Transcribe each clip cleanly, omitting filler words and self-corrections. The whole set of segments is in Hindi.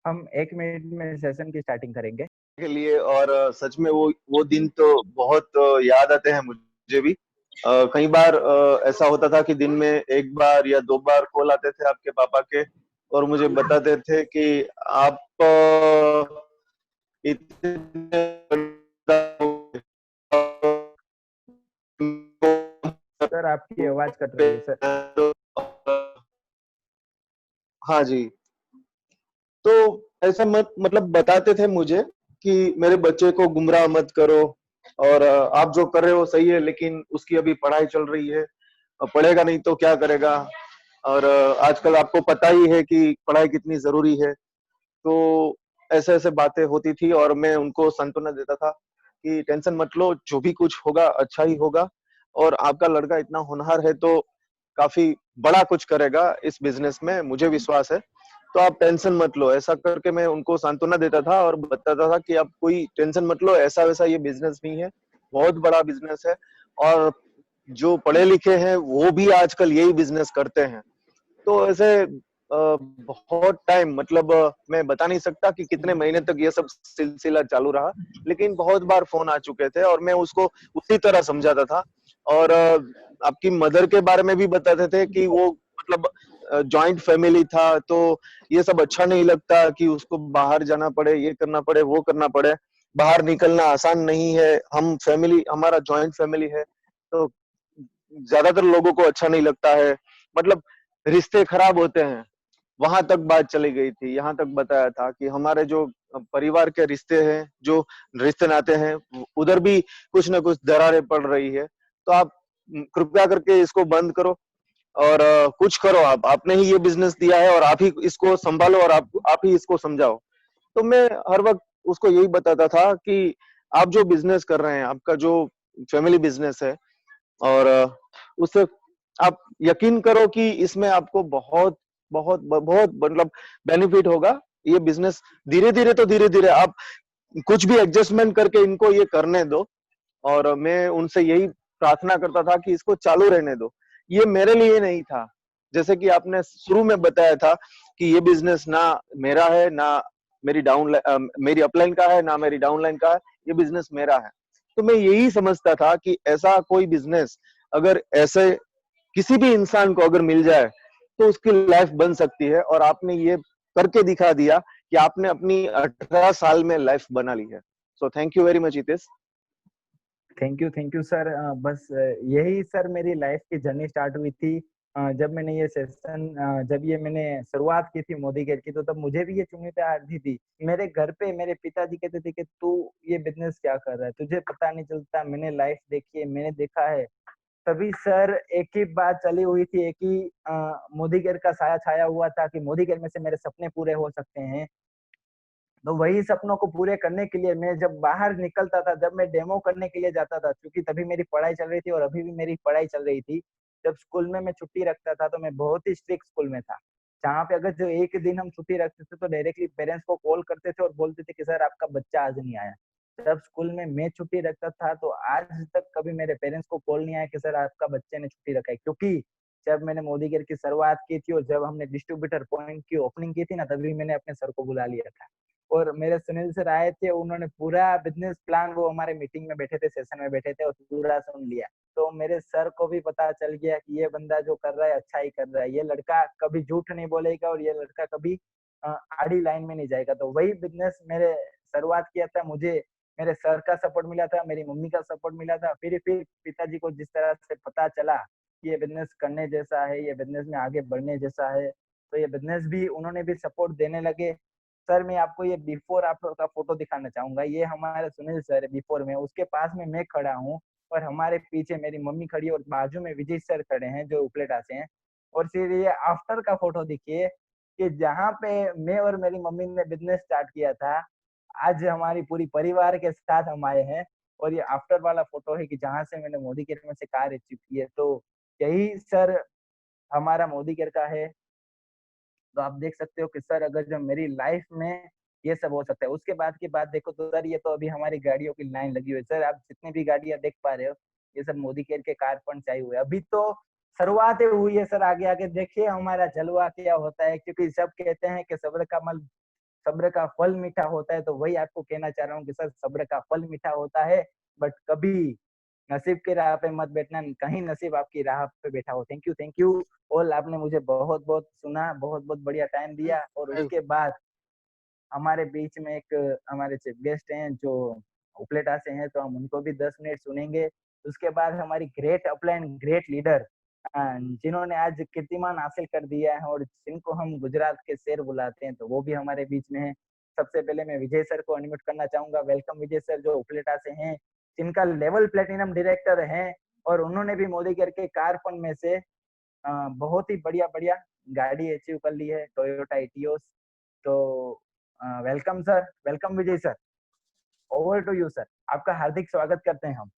हम 1 मिनट में सेशन की स्टार्टिंग करेंगे। के लिए। और सच में वो दिन तो बहुत याद आते हैं मुझे भी। कई बार ऐसा होता था कि दिन में एक बार या दो बार कॉल आते थे आपके पापा के, और मुझे बताते थे कि आप इतने सर आपकी आवाज कट रही है सर। हाँ जी। तो ऐसा मत मतलब बताते थे मुझे कि मेरे बच्चे को गुमराह मत करो, और आप जो कर रहे हो सही है, लेकिन उसकी अभी पढ़ाई चल रही है, पढ़ेगा नहीं तो क्या करेगा। और आजकल आपको पता ही है कि पढ़ाई कितनी जरूरी है। तो ऐसे ऐसे बातें होती थी, और मैं उनको सांत्वना देता था कि टेंशन मत लो, जो भी कुछ होगा अच्छा ही होगा, और आपका लड़का इतना होनहार है तो काफी बड़ा कुछ करेगा इस बिजनेस में, मुझे विश्वास है। तो आप टेंशन मत लो, ऐसा करके मैं उनको सांत्वना देता था और बताता था कि आप कोई टेंशन मत लो, ऐसा वैसा ये बिजनेस नहीं है, बहुत बड़ा बिजनेस है। और जो पढ़े लिखे हैं वो भी आजकल यही बिजनेस करते हैं। तो ऐसे बहुत टाइम, मतलब मैं बता नहीं सकता कि कितने महीने तक ये सब सिलसिला चालू रहा, लेकिन बहुत बार फोन आ चुके थे और मैं उसको उसी तरह समझाता था। और आपकी मदर के बारे में भी बताते थे कि वो मतलब जॉइंट फैमिली था, तो ये सब अच्छा नहीं लगता कि उसको बाहर जाना पड़े, ये करना पड़े, वो करना पड़े, बाहर निकलना आसान नहीं है। हम फैमिली, हमारा जॉइंट फैमिली है, तो ज्यादातर लोगों को अच्छा नहीं लगता है, मतलब रिश्ते खराब होते हैं। वहां तक बात चली गई थी, यहाँ तक बताया था कि हमारे जो परिवार के रिश्ते हैं, जो रिश्ते नाते हैं, उधर भी कुछ ना कुछ दरारें पड़ रही है। तो आप कृपया करके इसको बंद करो, और कुछ करो। आप आपने ही ये बिजनेस दिया है, और आप ही इसको संभालो, और आप ही इसको समझाओ। तो मैं हर वक्त उसको यही बताता था कि आप जो बिजनेस कर रहे हैं, आपका जो फैमिली बिजनेस है, और उससे आप यकीन करो कि इसमें आपको बहुत बहुत बहुत मतलब बेनिफिट होगा। ये बिजनेस धीरे धीरे, तो धीरे धीरे आप कुछ भी एडजस्टमेंट करके इनको ये करने दो। और मैं उनसे यही प्रार्थना करता था कि इसको चालू रहने दो। ये मेरे लिए नहीं था, जैसे कि आपने शुरू में बताया था कि ये बिजनेस ना मेरा है, ना मेरी अपलाइन का है, ना मेरी डाउनलाइन का है, ये बिजनेस मेरा है। तो मैं यही समझता था कि ऐसा कोई बिजनेस अगर ऐसे किसी भी इंसान को अगर मिल जाए तो उसकी लाइफ बन सकती है, और आपने ये करके दिखा दिया कि आपने अपनी 18 साल में लाइफ बना ली है। So thank you very much Hitesh. Thank you sir. बस यही सर मेरी लाइफ की जर्नी स्टार्ट हुई थी। जब मैंने ये सेशन जब ये मैंने शुरुआत की थी मोदी केयर की, तो तब मुझे भी ये चुनौती आती थी। मेरे घर पे मेरे पिताजी कहते थे कि तू ये बिजनेस क्या कर रहा है, तुझे पता नहीं चलता। मैंने लाइफ देखी है, मैंने देखा है। तभी सर एक ही बात चली हुई थी, एक ही मोदी केयर का साया छाया हुआ था कि मोदी केयर में से मेरे सपने पूरे हो सकते हैं। तो वही सपनों को पूरे करने के लिए मैं जब बाहर निकलता था, जब मैं डेमो करने के लिए जाता था, क्योंकि तभी मेरी पढ़ाई चल रही थी और अभी भी मेरी पढ़ाई चल रही थी। जब स्कूल में मैं छुट्टी रखता था तो मैं बहुत ही स्ट्रिक्ट स्कूल में था, जहाँ पे अगर जो एक दिन हम छुट्टी रखते थे तो डायरेक्टली पेरेंट्स को कॉल करते थे और बोलते थे कि सर आपका बच्चा आज नहीं आया। जब स्कूल में मैं छुट्टी रखता था तो आज तक कभी मेरे पेरेंट्स को कॉल नहीं आया कि सर आपका बच्चे ने छुट्टी रखा है, क्योंकि जब मैंने मोदी केयर की शुरुआत की थी और जब हमने डिस्ट्रीब्यूटर पॉइंट की ओपनिंग की थी ना, तभी मैंने अपने सर को बुला लिया था। और मेरे सुनील सर आए थे, उन्होंने पूरा बिजनेस प्लान, वो हमारे मीटिंग में बैठे थे, सेशन में बैठे थे और पूरा सुन लिया। तो मेरे सर को भी पता चल गया कि ये बंदा जो कर रहा है अच्छा ही कर रहा है, ये लड़का कभी झूठ नहीं बोलेगा और ये लड़का कभी आड़ी लाइन में नहीं जाएगा। तो वही बिजनेस मेरे शुरुआत किया था, मुझे मेरे सर का सपोर्ट मिला था, मेरी मम्मी का सपोर्ट मिला था। फिर पिताजी को जिस तरह से पता चला कि ये बिजनेस करने जैसा है, ये बिजनेस में आगे बढ़ने जैसा है, तो ये बिजनेस भी उन्होंने भी सपोर्ट देने लगे। सर मैं आपको ये बिफोर आफ्टर का फोटो दिखाना चाहूंगा। ये हमारे सुनील सर है बिफोर में, उसके पास में मैं खड़ा हूँ और हमारे पीछे मेरी मम्मी खड़ी है और बाजू में विजय सर खड़े हैं जो उपलेटा से हैं। और फिर ये आफ्टर का फोटो देखिए कि जहाँ पे मैं और मेरी मम्मी ने बिजनेस स्टार्ट किया था, आज हमारी पूरी परिवार के साथ हम आए हैं। और ये आफ्टर वाला फोटो है कि जहाँ से मैंने मोदी केयर में से कार अचीव की है। तो यही सर हमारा मोदी केयर का है। तो आप देख सकते हो कि सर अगर जब मेरी लाइफ में ये सब हो सकता है, उसके बाद की बात देखो तो सर ये तो अभी हमारी गाड़ियों की लाइन लगी हुई है। सर आप जितनी भी गाड़ियां देख पा रहे हो, ये सब मोदी केयर के कार फंड आए हुए हैं। अभी तो शुरुआत हुई है सर, आगे आगे देखिए हमारा जलवा क्या होता है, क्योंकि सब कहते हैं कि सब्र का सब्र का फल मीठा होता है, तो वही आपको कहना चाह रहा हूँ कि सर सब्र का फल मीठा होता है, बट कभी नसीब की राह पे मत बैठना, कहीं नसीब आपकी राह पे बैठा हो। थैंक यू ऑल, आपने मुझे बहुत बहुत सुना, बहुत बहुत बढ़िया टाइम दिया। और उसके बाद हमारे बीच में एक हमारे चीफ गेस्ट हैं जो उपलेटा से हैं, तो हम उनको भी 10 मिनट सुनेंगे। उसके बाद हमारी ग्रेट अपलाइन ग्रेट लीडर जिन्होंने आज कीर्तिमान हासिल कर दिया है और जिनको हम गुजरात के शेर बुलाते हैं, तो वो भी हमारे बीच में है। सबसे पहले मैं विजय सर को अनम्यूट करना चाहूंगा। वेलकम विजय सर, जो उपलेटा से हैं, जिनका लेवल प्लेटिनम डायरेक्टर है, और उन्होंने भी मोदी केयर के कार फंड में से बहुत ही बढ़िया बढ़िया गाड़ी अचीव कर ली है, टोयोटा इटियोस। तो welcome sir, welcome Vijay sir, over to you sir, आपका हार्दिक स्वागत करते हैं हम।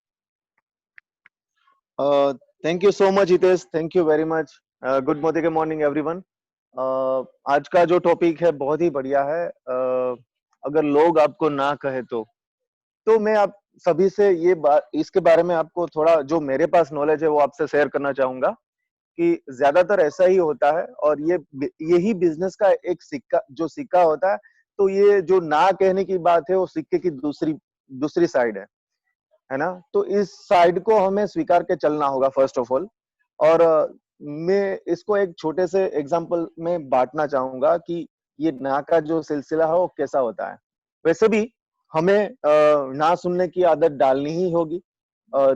Thank you so much Hitesh, thank you very much. Good Modi के मॉर्निंग एवरीवन। आज का जो टॉपिक है बहुत ही बढ़िया है। अगर लोग आपको ना कहे तो मैं आप सभी से ये बात, इसके बारे में आपको थोड़ा जो मेरे पास नॉलेज है वो आपसे शेयर करना चाहूंगा कि ज्यादातर ऐसा ही होता है, और यही बिजनेस का एक सिक्का होता है। तो ये जो ना कहने की बात है वो सिक्के की दूसरी दूसरी साइड है ना। तो इस साइड को हमें स्वीकार के चलना होगा फर्स्ट ऑफ ऑल। और मैं इसको एक छोटे से एग्जांपल में बांटना चाहूंगा कि ये ना का जो सिलसिला है वो कैसा होता है। वैसे भी हमें ना सुनने की आदत डालनी ही होगी।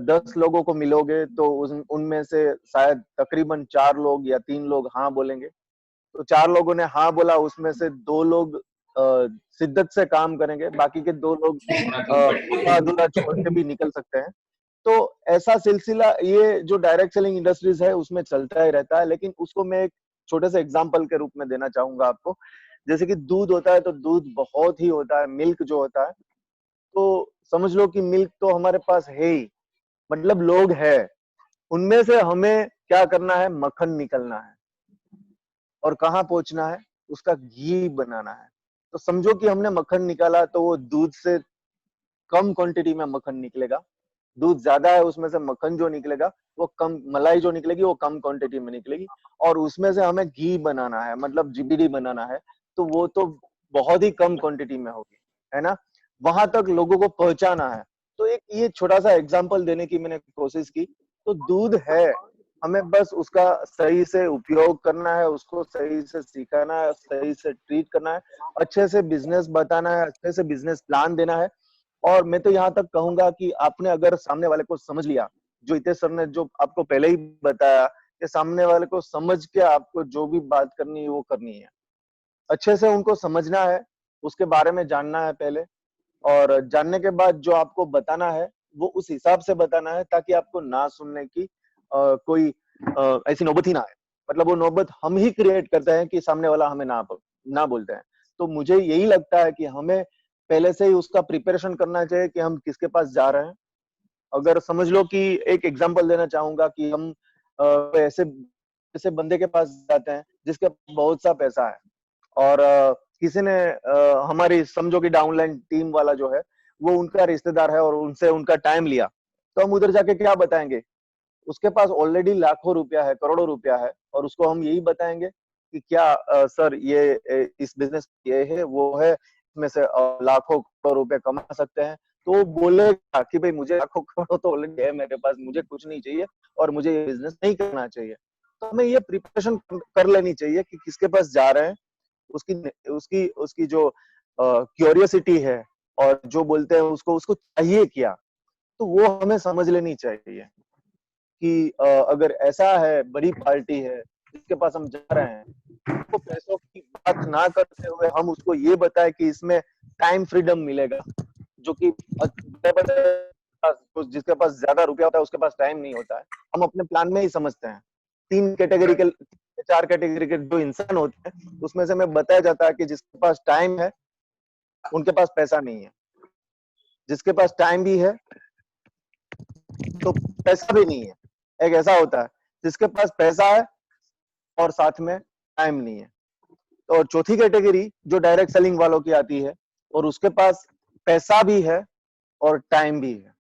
10 लोगों को मिलोगे तो उनमें से शायद तकरीबन 4 लोग या 3 लोग हाँ बोलेंगे। तो 4 लोगों ने हाँ बोला, उसमें से 2 लोग शिद्दत से काम करेंगे, बाकी के 2 लोग आधा अधूरा छोड़ के भी निकल सकते हैं। तो ऐसा सिलसिला ये जो डायरेक्ट सेलिंग इंडस्ट्रीज है उसमें चलता ही रहता है। लेकिन उसको मैं एक छोटे से एग्जांपल के रूप में देना चाहूंगा आपको। जैसे कि दूध होता है, तो दूध बहुत ही होता है, मिल्क जो होता है, तो समझ लो कि मिल्क तो हमारे पास है ही, मतलब लोग है, उनमें से हमें क्या करना है, मक्खन निकलना है। और कहाँ पहुंचना है, उसका घी बनाना है। तो समझो कि हमने मक्खन निकाला, तो वो दूध से कम क्वांटिटी में मक्खन निकलेगा। दूध ज्यादा है, उसमें से मक्खन जो निकलेगा वो कम, मलाई जो निकलेगी वो कम क्वांटिटी में निकलेगी। और उसमें से हमें घी बनाना है, मतलब जीबीडी बनाना है, तो वो तो बहुत ही कम क्वांटिटी में होगी, है ना। वहां तक लोगों को पहुंचाना है। तो एक ये छोटा सा एग्जांपल देने की मैंने कोशिश की। तो दूध है, हमें बस उसका सही से उपयोग करना है, उसको सही से सिखाना है, सही से ट्रीट करना है, अच्छे से बिजनेस बताना है, अच्छे से बिजनेस प्लान देना है। और मैं तो यहाँ तक कहूंगा कि आपने अगर सामने वाले को समझ लिया, जो हितेश सर ने जो आपको पहले ही बताया कि सामने वाले को समझ के आपको जो भी बात करनी है वो करनी है, अच्छे से उनको समझना है, उसके बारे में जानना है पहले। और जानने के बाद जो आपको बताना है वो उस हिसाब से बताना है, ताकि आपको ना सुनने की कोई ऐसी नौबत ही ना आए। मतलब वो नौबत हम ही क्रिएट करते हैं कि सामने वाला हमें ना बोलते हैं। तो मुझे यही लगता है कि हमें पहले से ही उसका प्रिपरेशन करना चाहिए कि हम किसके पास जा रहे हैं। अगर समझ लो कि एक एग्जांपल देना चाहूंगा कि हम ऐसे ऐसे बंदे के पास जाते हैं जिसके पास बहुत सा पैसा है, और किसी ने हमारी समझो कि डाउनलाइन टीम वाला जो है वो उनका रिश्तेदार है और उनसे उनका टाइम लिया, तो हम उधर जाके क्या बताएंगे, उसके पास ऑलरेडी लाखों रुपया है, करोड़ों रुपया है, और उसको हम यही बताएंगे कि क्या सर ये इस बिजनेस ये है वो है, इसमें से लाखों करोड़ रुपए कमा सकते हैं। तो वो बोलेगा कि भाई मुझे लाखों करोड़ तो ऑलरेडी है मेरे पास, मुझे कुछ नहीं चाहिए और मुझे ये बिजनेस नहीं करना चाहिए। तो हमें ये प्रिपरेशन कर लेनी चाहिए कि किसके पास जा रहे हैं, उसकी उसकी उसकी जो क्यूरियोसिटी है, और जो बोलते हैं उसको उसको चाहिए क्या, तो वो हमें समझ लेनी चाहिए कि अगर ऐसा है, बड़ी पार्टी है जिसके पास हम जा रहे हैं, तो पैसों की बात ना करते हुए हम उसको ये बताएं कि इसमें टाइम फ्रीडम मिलेगा, जो कि जिसके पास ज्यादा रुपया होता है उसके पास टाइम नहीं होता है। हम अपने प्लान में ही समझते हैं। 3 कैटेगरी के 4 कैटेगरी के जो इंसान होते हैं उसमें से हमें बताया जाता है कि जिसके पास टाइम है उनके पास पैसा नहीं है, जिसके पास टाइम भी है तो पैसा भी नहीं है। एक ऐसा होता है जिसके पास पैसा है और साथ में टाइम नहीं है। और चौथी कैटेगरी जो डायरेक्ट सेलिंग वालों की आती है, और उसके पास पैसा भी है और टाइम भी है।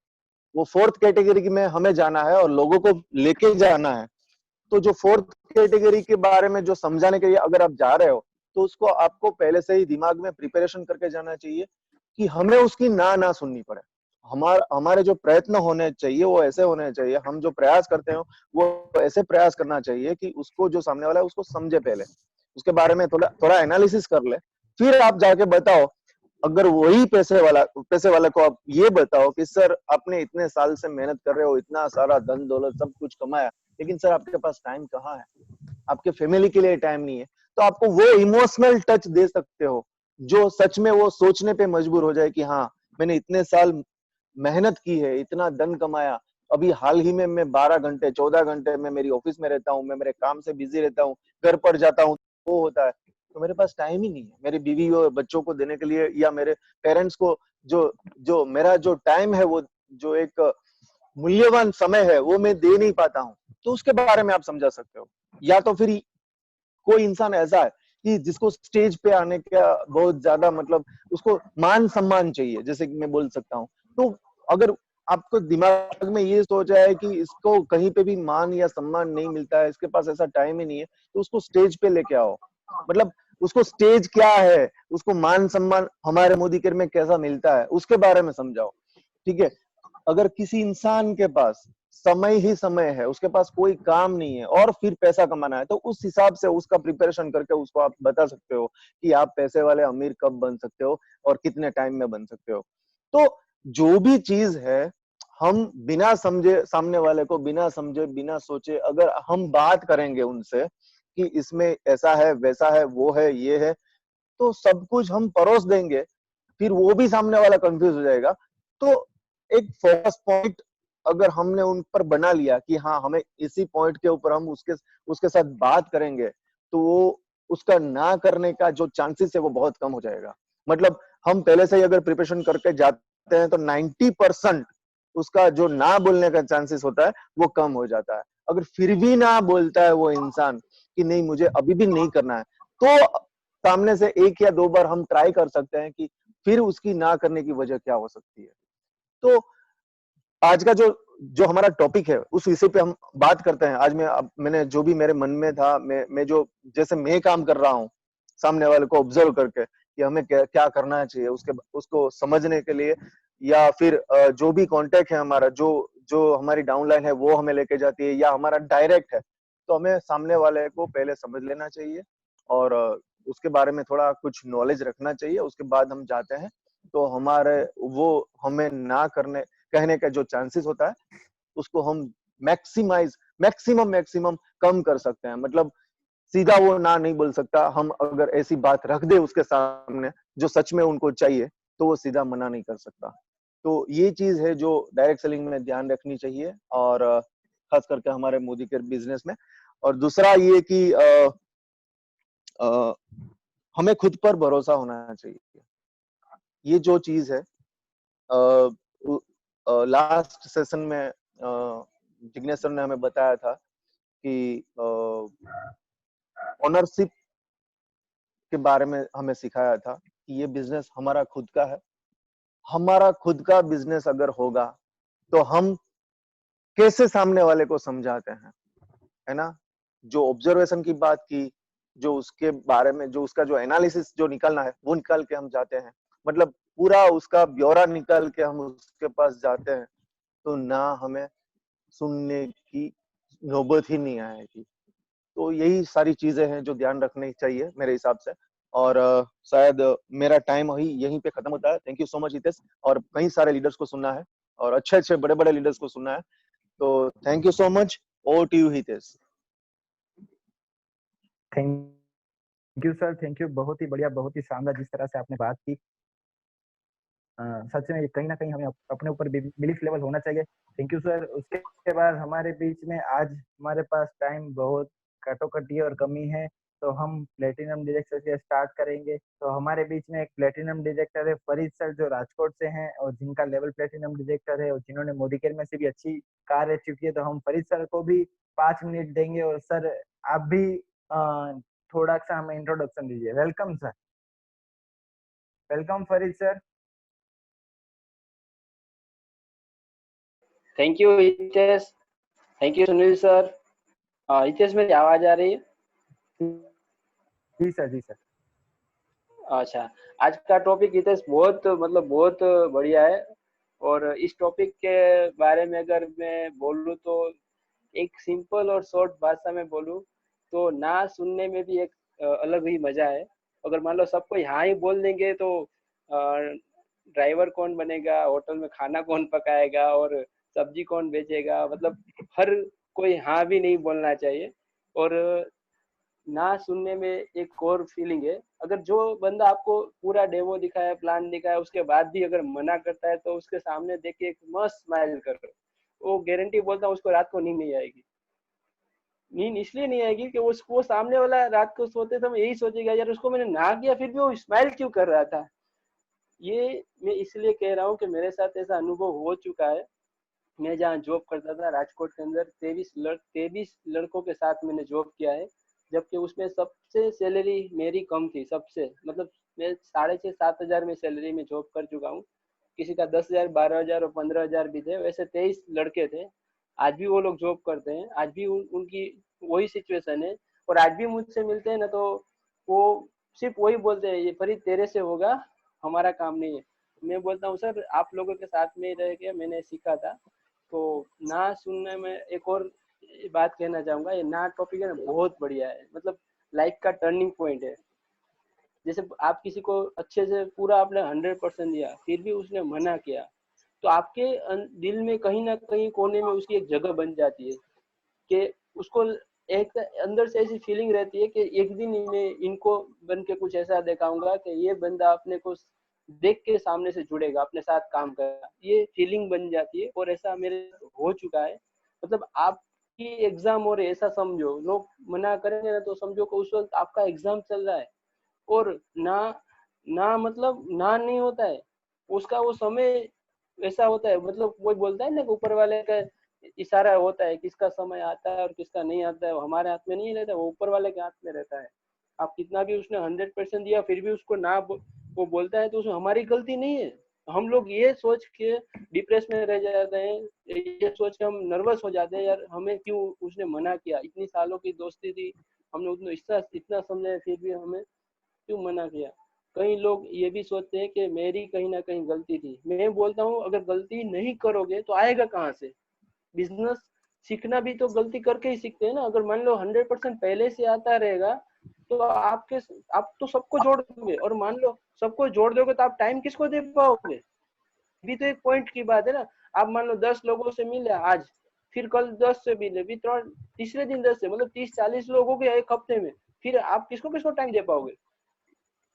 वो फोर्थ कैटेगरी में हमें जाना है और लोगों को लेके जाना है। तो जो फोर्थ कैटेगरी के बारे में जो समझाने के लिए अगर आप जा रहे हो, तो उसको आपको पहले से ही दिमाग में प्रिपरेशन करके जाना चाहिए कि हमें उसकी ना सुननी पड़े। हमारे जो प्रयत्न होने चाहिए वो ऐसे होने चाहिए, हम जो प्रयास करते हैं वो ऐसे प्रयास करना चाहिए कि उसको जो सामने वाला है उसको समझे, पहले उसके बारे में थोड़ा थोड़ा एनालिसिस कर ले, फिर आप जाके बताओ। अगर वही पैसे वाले को आप ये बताओ कि सर आपने इतने साल से मेहनत कर रहे हो, इतना सारा धन दौलत सब कुछ कमाया, लेकिन सर आपके पास टाइम कहाँ है, आपके फैमिली के लिए टाइम नहीं है, तो आपको वो इमोशनल टच दे सकते हो जो सच में वो सोचने पे मजबूर हो जाए कि हाँ, मैंने इतने साल मेहनत की है, इतना धन कमाया, अभी हाल ही में मैं 12 घंटे 14 घंटे में मेरी ऑफिस में रहता हूँ, मैं मेरे काम से बिजी रहता हूँ, घर पर जाता हूँ, वो होता है, तो मेरे पास टाइम ही नहीं है मेरी बीवी और बच्चों को देने के लिए, या मेरे पेरेंट्स को जो जो मेरा जो टाइम है, वो जो एक मूल्यवान समय है वो मैं दे नहीं पाता हूँ। तो उसके बारे में आप समझा सकते हो। या तो फिर कोई इंसान ऐसा है कि जिसको स्टेज पे आने का बहुत ज्यादा मतलब उसको मान सम्मान चाहिए, जैसे कि मैं बोल सकता हूँ, तो अगर आपको दिमाग में ये सोच है कि इसको कहीं पे भी मान या सम्मान नहीं मिलता है, इसके पास ऐसा टाइम ही नहीं है, तो उसको स्टेज पे लेके आओ। मतलब उसको स्टेज क्या है, उसको मान सम्मान हमारे मोदी केयर में कैसा मिलता है, उसके बारे में समझाओ। ठीक है। अगर किसी इंसान के पास समय ही समय है, उसके पास कोई काम नहीं है और फिर पैसा कमाना है, तो उस हिसाब से उसका प्रिपरेशन करके उसको आप बता सकते हो कि आप पैसे वाले अमीर कब बन सकते हो और कितने टाइम में बन सकते हो। तो जो भी चीज है, हम बिना समझे, सामने वाले को बिना समझे बिना सोचे अगर हम बात करेंगे उनसे कि इसमें ऐसा है वैसा है वो है ये है, तो सब कुछ हम परोस देंगे, फिर वो भी सामने वाला कंफ्यूज हो जाएगा। तो एक फोकस पॉइंट अगर हमने उन पर बना लिया कि हाँ, हमें इसी पॉइंट के ऊपर हम उसके उसके साथ बात करेंगे, तो वो उसका ना करने का जो चांसेस है वो बहुत कम हो जाएगा। मतलब हम पहले से ही अगर प्रिपरेशन करके जाते हैं तो 90% उसका जो ना बोलने का चांसेस होता है वो कम हो जाता है। अगर फिर भी ना बोलता है वो इंसान कि नहीं मुझे अभी भी नहीं करना है, तो सामने से एक या दो बार हम ट्राई कर सकते हैं कि फिर उसकी ना करने की वजह क्या हो सकती है। तो आज का जो जो हमारा टॉपिक है उस विषय पे हम बात करते हैं। आज मैंने जो भी मेरे मन में था, मैं जो जैसे मैं काम कर रहा हूँ सामने वाले को ऑब्जर्व करके कि हमें क्या करना चाहिए, उसको समझने के लिए, या फिर जो भी कांटेक्ट है हमारा, जो जो हमारी डाउनलाइन है वो हमें लेके जाती है या हमारा डायरेक्ट है, तो हमें सामने वाले को पहले समझ लेना चाहिए और उसके बारे में थोड़ा कुछ नॉलेज रखना चाहिए। उसके बाद हम जाते हैं तो हमारे वो हमें ना करने कहने का जो चांसेस होता है उसको हम मैक्सिमम कम कर सकते हैं। मतलब सीधा वो ना नहीं बोल सकता, हम अगर ऐसी बात रख दे उसके सामने जो सच में उनको चाहिए, तो वो सीधा मना नहीं कर सकता। तो ये चीज है जो डायरेक्ट सेलिंग में ध्यान रखनी चाहिए, और खास करके हमारे मोदी के बिजनेस में। और दूसरा ये कि अ, हमें खुद पर भरोसा होना चाहिए। ये जो चीज है, लास्ट सेशन में जिग्नेश सर ने हमें बताया था कि ओनरशिप के बारे में हमें सिखाया था कि ये बिजनेस हमारा खुद का है। हमारा खुद का बिजनेस अगर होगा तो हम कैसे सामने वाले को समझाते हैं, है ना। जो ऑब्जर्वेशन की बात की, जो उसके बारे में जो उसका जो एनालिसिस जो निकालना है वो निकाल के हम जाते हैं, मतलब पूरा उसका ब्यौरा निकाल के हम उसके पास जाते हैं, तो ना हमें सुनने की नौबत ही नहीं आएगी। तो यही सारी चीजें हैं जो ध्यान रखनी चाहिए मेरे हिसाब से। और शायद मेरा टाइम ही यहीं पे खत्म होता है। Thank you so much Hitesh, और कई सारे लीडर्स को सुनना है और अच्छे अच्छे बड़े बड़े लीडर्स को सुनना है। तो thank you so much. Over to you Hitesh. Thank you sir, thank you. बहुत ही बढ़िया, बहुत ही शानदार जिस तरह से आपने बात की। सच में कहीं ना कहीं हमें अपने ऊपर बिलीफ लेवल होना चाहिए। Thank you sir. उसके बाद हमारे बीच में आज हमारे पास टाइम बहुत कटोकटी और कमी है, तो हम प्लेटिनम डिजेक्टर से स्टार्ट करेंगे। तो हमारे बीच में एक प्लेटिनम डिजेक्टर है फरीद सर, जो राजकोट से हैं और जिनका लेवल प्लेटिनम डिजेक्टर है और जिन्होंने मोदी केयर में से भी अच्छी कार्य चुकी है। तो हम फरीद सर को भी 5 मिनट देंगे। और सर आप भी थोड़ा सा हमें इंट्रोडक्शन दीजिए। Welcome sir. Welcome Farid sir. Thank you Hitesh. Thank you Sunil sir. Hitesh मेरी आवाज आ रही है? जी सर, जी सर। अच्छा, आज का टॉपिक हितेश बहुत मतलब बहुत बढ़िया है। और इस टॉपिक के बारे में अगर मैं बोलूँ तो एक सिंपल और शॉर्ट भाषा में बोलूँ तो ना सुनने में भी एक अलग ही मजा है। अगर मान लो सबको हाँ ही बोल देंगे तो ड्राइवर कौन बनेगा, होटल में खाना कौन पकाएगा और सब्जी कौन बेचेगा, मतलब हर कोई हाँ भी नहीं बोलना चाहिए। और ना सुनने में एक और फीलिंग है, अगर जो बंदा आपको पूरा डेमो दिखाया, प्लान दिखाया, उसके बाद भी अगर मना करता है तो उसके सामने देख के एक मस्त स्माइल करो। वो गारंटी बोलता हूँ उसको रात को नींद नहीं आएगी। नींद इसलिए नहीं आएगी कि उसको सामने वाला रात को सोते समय यही सोचेगा यार उसको मैंने ना किया फिर भी वो स्माइल क्यों कर रहा था। ये मैं इसलिए कह रहा हूँ कि मेरे साथ ऐसा अनुभव हो चुका है। मैं जहाँ जॉब करता था राजकोट के अंदर 23 लड़कों के साथ मैंने जॉब किया है, जबकि उसमें सबसे सैलरी मेरी कम थी सबसे, मतलब मैं 6,500-7,000 में सैलरी में जॉब कर चुका हूँ। किसी का 10,000, 12,000 और 15,000 भी थे, वैसे 23 लड़के थे। आज भी वो लोग जॉब करते हैं, आज भी उनकी वही सिचुएशन है। और आज भी मुझसे मिलते हैं ना तो वो सिर्फ वही बोलते हैं ये फरीद तेरे से होगा, हमारा काम नहीं है। मैं बोलता हूँ सर आप लोगों के साथ में रह के मैंने सीखा था। तो ना सुनने में एक और बात कहना चाहूंगा, ये ना टॉपिक है ना बहुत बढ़िया है, मतलब लाइफ का टर्निंग पॉइंट है। जैसे आप किसी को अच्छे से पूरा आपने 100% दिया फिर भी उसने मना किया, तो आपके दिल में कहीं ना कहीं कोने में उसकी एक जगह बन जाती है कि उसको एक अंदर से ऐसी फीलिंग रहती है कि एक दिन मैं इनको बन के कुछ ऐसा दिखाऊंगा कि ये बंदा अपने को देख के सामने से जुड़ेगा, अपने साथ काम करेगा, ये फीलिंग बन जाती है। और ऐसा मेरे हो चुका है। मतलब आपकी एग्जाम हो रही है ऐसा समझो, लोग मना करेंगे ना तो समझो कि उस वक्त आपका एग्जाम चल रहा है। और ना ना मतलब ना नहीं होता है, उसका वो समय ऐसा होता है, मतलब वही बोलता है ना कि ऊपर वाले का इशारा होता है, किसका समय आता है और किसका नहीं आता है वो हमारे हाथ में नहीं रहता, वो ऊपर वाले के हाथ में रहता है। आप कितना भी उसने 100% दिया फिर भी उसको ना वो बोलता है तो उसमें हमारी गलती नहीं है। हम लोग ये सोच के डिप्रेस में रह जाते हैं, ये सोच के हम नर्वस हो जाते हैं यार हमें क्यों उसने मना किया, इतनी सालों की दोस्ती थी, हमने उतना इतना इतना समझाया फिर भी हमें क्यों मना किया। कई लोग ये भी सोचते हैं कि मेरी कहीं ना कहीं गलती थी। मैं बोलता हूँ अगर गलती नहीं करोगे तो आएगा कहाँ से। बिजनेस सीखना भी तो गलती करके ही सीखते हैं ना। अगर मान लो 100% पहले से आता रहेगा तो आप तो सबको जोड़ दोगे, और मान लो सबको जोड़ दोगे तो आप टाइम किसको दे पाओगे। भी तो एक पॉइंट की बात है ना। आप मान लो 10 लोगों से मिले आज, फिर कल 10 से मिले, भी तीसरे दिन 10 से, मतलब 30-40 लोग हो गए एक हफ्ते में। फिर आप किसको किसको टाइम दे पाओगे।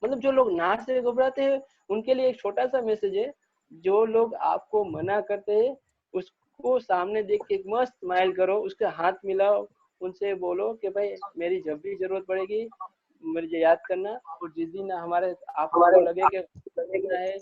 मतलब जो लोग ना से घबराते हैं उनके लिए एक छोटा सा मैसेज है, जो लोग आपको मना करते हैं उसको सामने देख के एक मस्त स्माइल करो, उसके हाथ मिलाओ, उनसे बोलो कि भाई मेरी जब भी जरूरत पड़ेगी मुझे याद करना। और जिस दिन हमारे आपको लगे कि है,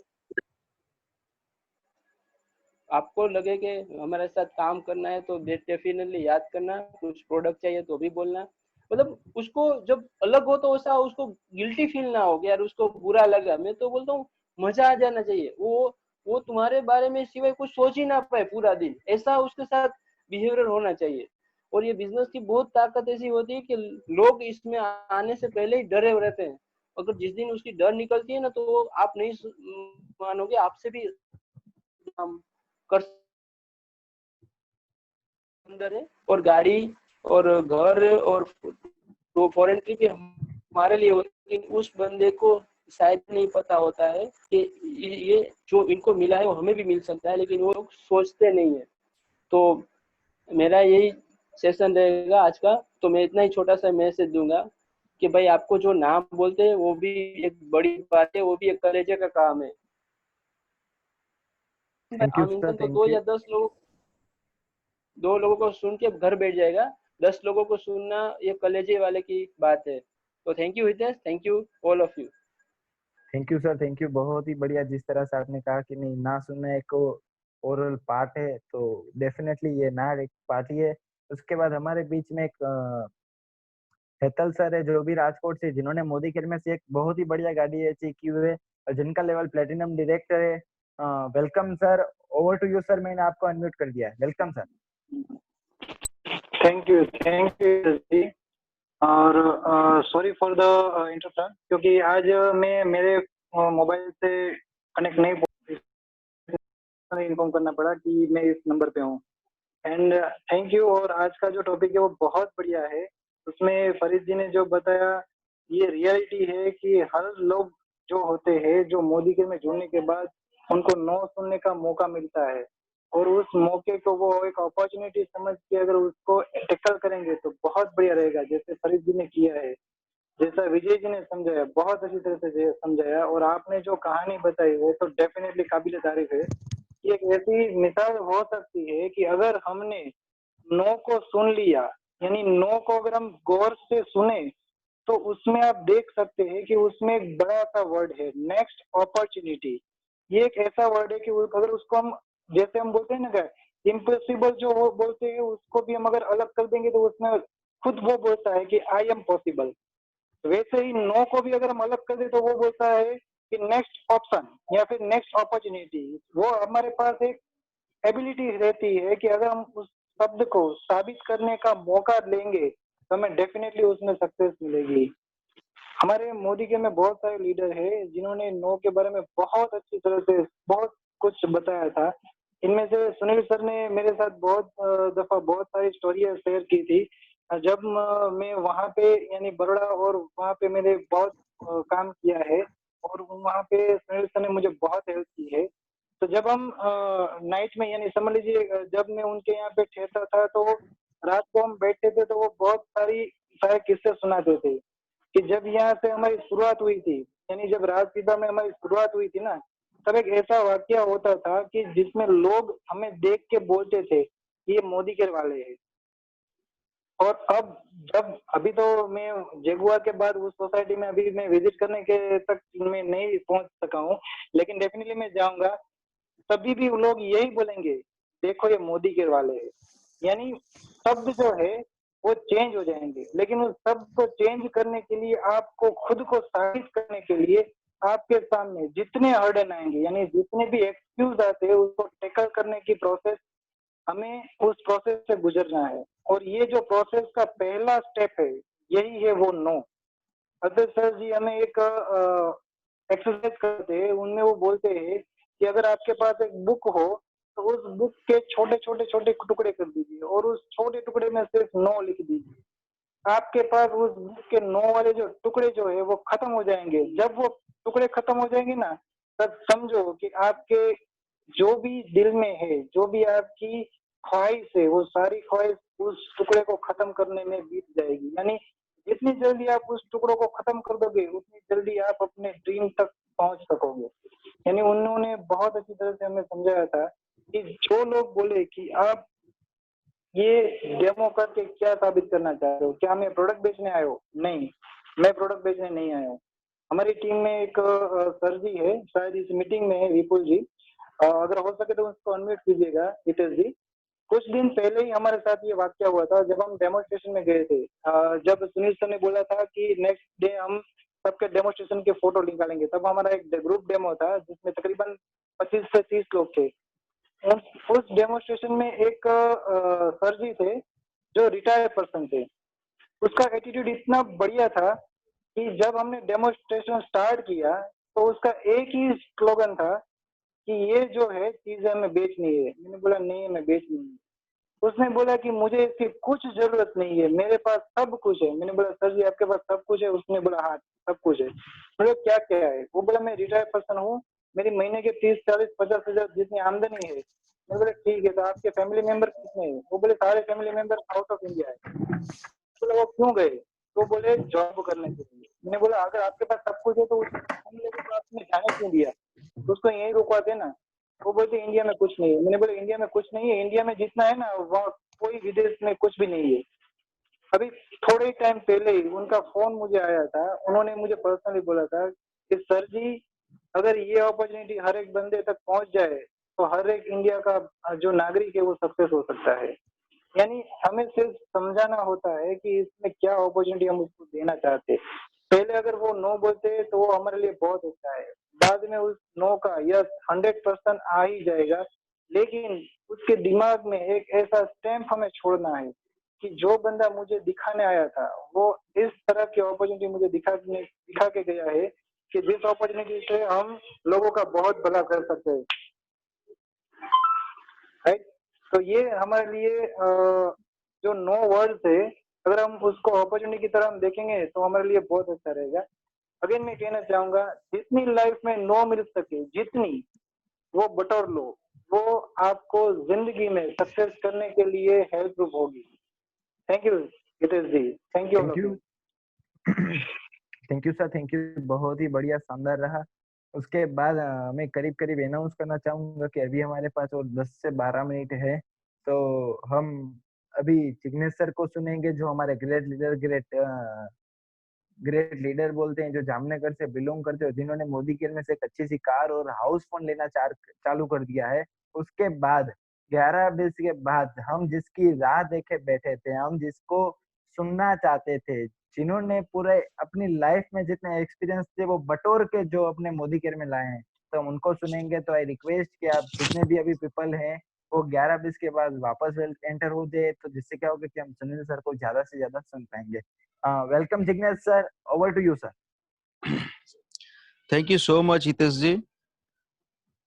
आपको लगे कि हमारे साथ काम करना है तो डेफिनेटली याद करना। कुछ प्रोडक्ट चाहिए तो भी बोलना। मतलब उसको जब अलग हो तो ऐसा उसको गिल्टी फील ना हो कि यार उसको बुरा लगा। मैं तो बोलता हूँ मजा आ जाना चाहिए, वो तुम्हारे बारे में सिवाय कुछ सोच ही ना पाए पूरा दिन, ऐसा उसके साथ बिहेवियर होना चाहिए। और ये बिजनेस की बहुत ताकत ऐसी होती है कि लोग इसमें आने से पहले ही डरे रहते हैं। अगर जिस दिन उसकी डर निकलती है ना तो आप नहीं मानोगे, आपसे भी हम कर अंदर है। और गाड़ी और घर और तो फॉरेन ट्रिप भी हमारे लिए होती है, लेकिन उस बंदे को शायद नहीं पता होता है कि ये जो इनको मिला है वो हमें भी मिल सकता है, लेकिन वो लोग सोचते नहीं है। तो मेरा यही सेशन रहेगा आज का। तो मैं इतना ही छोटा सा मैसेज दूंगा कि भाई आपको जो नाम बोलते हैं वो भी एक बड़ी बात है, वो भी एक कलेजे का काम है। थैंक यू आम सर, इंसान तो थैंक दो यू। या 2 लोगों को सुन के घर बैठ जाएगा, 10 लोगों को सुनना ये कलेजे वाले की बात है। तो thank you Hitesh, thank you all of you. Thank you sir, thank you. बहुत ही बढ़िया जिस तरह से आपने कहा कि नहीं ना सुनना एक ओरल पार्ट है, तो डेफिनेटली ये ना एक पार्ट ही है। उसके बाद हमारे बीच में एक हेतल सर है जो भी राजकोट से, जिन्होंने मोदी केयर में से एक बहुत ही बढ़िया गाड़ी अचीव की हुई है और जिनका लेवल प्लेटिनम डायरेक्टर है। Welcome sir, over to you sir. मैंने आपको अनम्यूट कर दिया है। Welcome sir. Thank you ji. और सॉरी फॉर द इंटरप्शन, क्योंकि आज मैं मेरे मोबाइल से कनेक्ट नहीं इन्फॉर्म करना पड़ा कि मैं इस नंबर पे हूँ। And thank you. और आज का जो टॉपिक है वो बहुत बढ़िया है। उसमें फरीद जी ने जो बताया ये रियलिटी है कि हर लोग जो होते हैं जो मोदी के में जुड़ने के बाद उनको नो सुनने का मौका मिलता है, और उस मौके को वो एक अपॉर्चुनिटी समझ के अगर उसको टैकल करेंगे तो बहुत बढ़िया रहेगा, जैसे फरीद जी ने किया है, जैसा विजय जी ने समझाया, बहुत अच्छी तरह से समझाया। और आपने जो कहानी बताई वो तो डेफिनेटली काबिल तारीफ है। ये एक ऐसी मिसाल हो सकती है कि अगर हमने नो को सुन लिया, यानी नो को अगर हम गौर से सुने, तो उसमें आप देख सकते हैं कि उसमें एक बड़ा सा वर्ड है, नेक्स्ट अपॉर्चुनिटी। ये एक ऐसा वर्ड है कि अगर उसको हम, जैसे हम बोलते हैं ना, इम्पॉसिबल जो वो बोलते हैं उसको भी हम अगर अलग कर देंगे तो उसमें खुद वो बोलता है कि आई एम पॉसिबल। वैसे ही नो को भी अगर हम अलग कर दे तो वो बोलता है कि नेक्स्ट ऑप्शन या फिर नेक्स्ट अपॉर्चुनिटी। वो हमारे पास एक एबिलिटी रहती है कि अगर हम उस शब्द को साबित करने का मौका लेंगे तो हमें डेफिनेटली उसमें सक्सेस मिलेगी। हमारे मोदी के में बहुत सारे लीडर हैं जिन्होंने नो के बारे में बहुत अच्छी तरह से बहुत कुछ बताया था। इनमें से सुनील सर ने मेरे साथ बहुत दफा बहुत सारी स्टोरियां शेयर की थी। जब मैं वहां पे यानी बड़ोड़ा और वहां पे मैंने बहुत काम किया है, और वहां पे सुनील सर ने मुझे बहुत हेल्प की है। तो जब हम नाइट में, यानी समझ लीजिए जब मैं उनके यहाँ पे ठहरता था तो रात को हम बैठते थे तो वो बहुत सारी सारे किस्से सुनाते थे कि जब यहाँ से हमारी शुरुआत हुई थी, यानी जब राजपीपा में हमारी शुरुआत हुई थी ना, तब एक ऐसा वाकया होता था कि जिसमें लोग हमें देख के बोलते थे ये मोदी के वाले हैं। और अब जब अभी तो मैं जेगुआ के बाद उस सोसाइटी में अभी मैं विजिट करने के तक मैं नहीं पहुंच सका हूँ, लेकिन डेफिनेटली मैं जाऊंगा। तभी भी वो लोग यही बोलेंगे देखो ये मोदी के वाले हैं। यानी शब्द जो है वो चेंज हो जाएंगे, लेकिन उस शब्द को चेंज करने के लिए आपको खुद को साबित करने के लिए आपके सामने जितने हर्डन आएंगे, यानी जितने भी एक्सक्यूज आते हैं उसको टैकल करने की प्रोसेस, हमें उस प्रोसेस से गुजरना है। और ये जो प्रोसेस का पहला स्टेप है यही है वो नो। अगर सर जी हमें एक एक्सरसाइज करते हैं, उनमें वो बोलते हैं कि अगर आपके पास एक बुक हो तो उस बुक के छोटे छोटे छोटे टुकड़े कर दीजिए और उस छोटे टुकड़े में सिर्फ नो लिख दीजिए। आपके पास उस बुक के नो वाले जो टुकड़े जो है वो खत्म हो जाएंगे। जब वो टुकड़े खत्म हो जाएंगे ना, तब समझो कि आपके जो भी दिल में है, जो भी आपकी ख्वाहिश है, वो सारी ख्वाहिश उस टुकड़े को खत्म करने में बीत जाएगी। यानी जितनी जल्दी आप उस टुकड़ों को खत्म कर दोगे उतनी जल्दी आप अपने ड्रीम तक पहुंच सकोगे। यानी उन्होंने बहुत अच्छी तरह से हमें समझाया था कि जो लोग बोले कि आप ये डेमो करके क्या साबित करना चाहते हो, क्या मैं प्रोडक्ट बेचने आए हो? नहीं, मैं प्रोडक्ट बेचने नहीं आया हूँ। हमारी टीम में एक सर जी है, शायद इस मीटिंग में है, विपुल जी। अगर हो सके तो उसको अनम्यूट कीजिएगा, हितेश जी। कुछ दिन पहले ही हमारे साथ ये वाकया हुआ था जब हम डेमोस्ट्रेशन में गए थे। जब सुनील सर ने बोला था कि नेक्स्ट डे हम सबके डेमोस्ट्रेशन के फोटो निकालेंगे, तब हमारा एक ग्रुप डेमो था जिसमें तकरीबन 25 से 30 लोग थे। उस डेमोस्ट्रेशन में एक सर जी थे जो रिटायर्ड पर्सन थे। उसका एटीट्यूड इतना बढ़िया था कि जब हमने डेमोस्ट्रेशन स्टार्ट किया तो उसका एक ही स्लोगन था कि ये जो है चीजें हमें बेचनी है। मैंने बोला नहीं, हमें बेचनी है। उसने बोला कि मुझे इसकी कुछ जरूरत नहीं है, मेरे पास सब कुछ है। मैंने बोला सर जी आपके पास सब कुछ है? उसने बोला हाँ सब कुछ है। बोले क्या क्या है? वो बोला मैं रिटायर्ड पर्सन हूँ, मेरी महीने के 30, 40, 50 हजार जितनी आमदनी है। मैं बोला ठीक है, तो आपके फैमिली मेंबर कितने हैं? वो बोले सारे family member out of India है। बोला वो क्यों गए? तो बोले जॉब करने के लिए। मैंने बोला अगर आपके पास सब कुछ है तो हम लोगों को आपने जाने क्यों दिया? तो उसको यही रुकवाते ना। वो बोलते इंडिया में कुछ नहीं है। मैंने बोला इंडिया में कुछ नहीं है? इंडिया में जितना है ना वहाँ कोई विदेश में कुछ भी नहीं है। अभी थोड़े ही टाइम पहले ही उनका फोन मुझे आया था, उन्होंने मुझे पर्सनली बोला था कि सर जी अगर ये अपॉर्चुनिटी हर एक बंदे तक पहुंच जाए तो हर एक इंडिया का जो नागरिक है वो सक्सेस हो सकता है। यानी हमें सिर्फ समझाना होता है कि इसमें क्या अपॉर्चुनिटी हम उसको देना चाहते हैं। पहले अगर वो नो बोलते तो वो हमारे लिए बहुत अच्छा है, बाद में उस नो का यस 100% आ ही जाएगा। लेकिन उसके दिमाग में एक ऐसा स्टैम्प हमें छोड़ना है कि जो बंदा मुझे दिखाने आया था वो तरह की अपॉर्चुनिटी मुझे दिखा के गया है कि जिस अपॉर्चुनिटी से हम लोगों का बहुत भला कर सकते हैं, राइट। तो ये हमारे लिए जो 9 वर्ड्स है, अगर हम उसको अपॉर्चुनिटी की तरह हम देखेंगे तो हमारे लिए बहुत अच्छा रहेगा। अगेन मैं कहना चाहूंगा, जितनी लाइफ में 9 मिल सके, जितनी वो बटोर लो, वो आपको जिंदगी में सक्सेस करने के लिए हेल्प होगी। Thank you Hitesh ji, thank you all thank of you you. Thank you sir, thank you, बहुत ही बढ़िया, शानदार रहा। उसके बाद मैं करीब करीब अनाउंस करना चाहूंगा कि अभी हमारे पास और 10 से 12 मिनट है, तो हम अभी जिग्नेश सर को सुनेंगे, जो हमारे ग्रेट लीडर बोलते हैं, जो जामनगर से बिलोंग करते हो, जिन्होंने मोदी केयर में से एक अच्छी सी कार और हाउस फोन लेना चालू कर दिया है। उसके बाद 11-20 के बाद हम जिसकी राह देखे बैठे थे, हम जिसको सुनना चाहते थे, जिन्होंने पूरे अपनी लाइफ में जितने एक्सपीरियंस थे वो बटोर के जो अपने मोदी केयर में लाए हैं, तो हम उनको सुनेंगे। तो आई रिक्वेस्ट कि आप जितने भी अभी पीपल हैं वो 11-20 के बाद वापस एंटर हो जाए, तो जिससे क्या होगा कि हम सुनील सर को ज्यादा से ज्यादा सुन पाएंगे। Welcome Jignesh sir, over to you sir. Thank you so much Hitesh ji.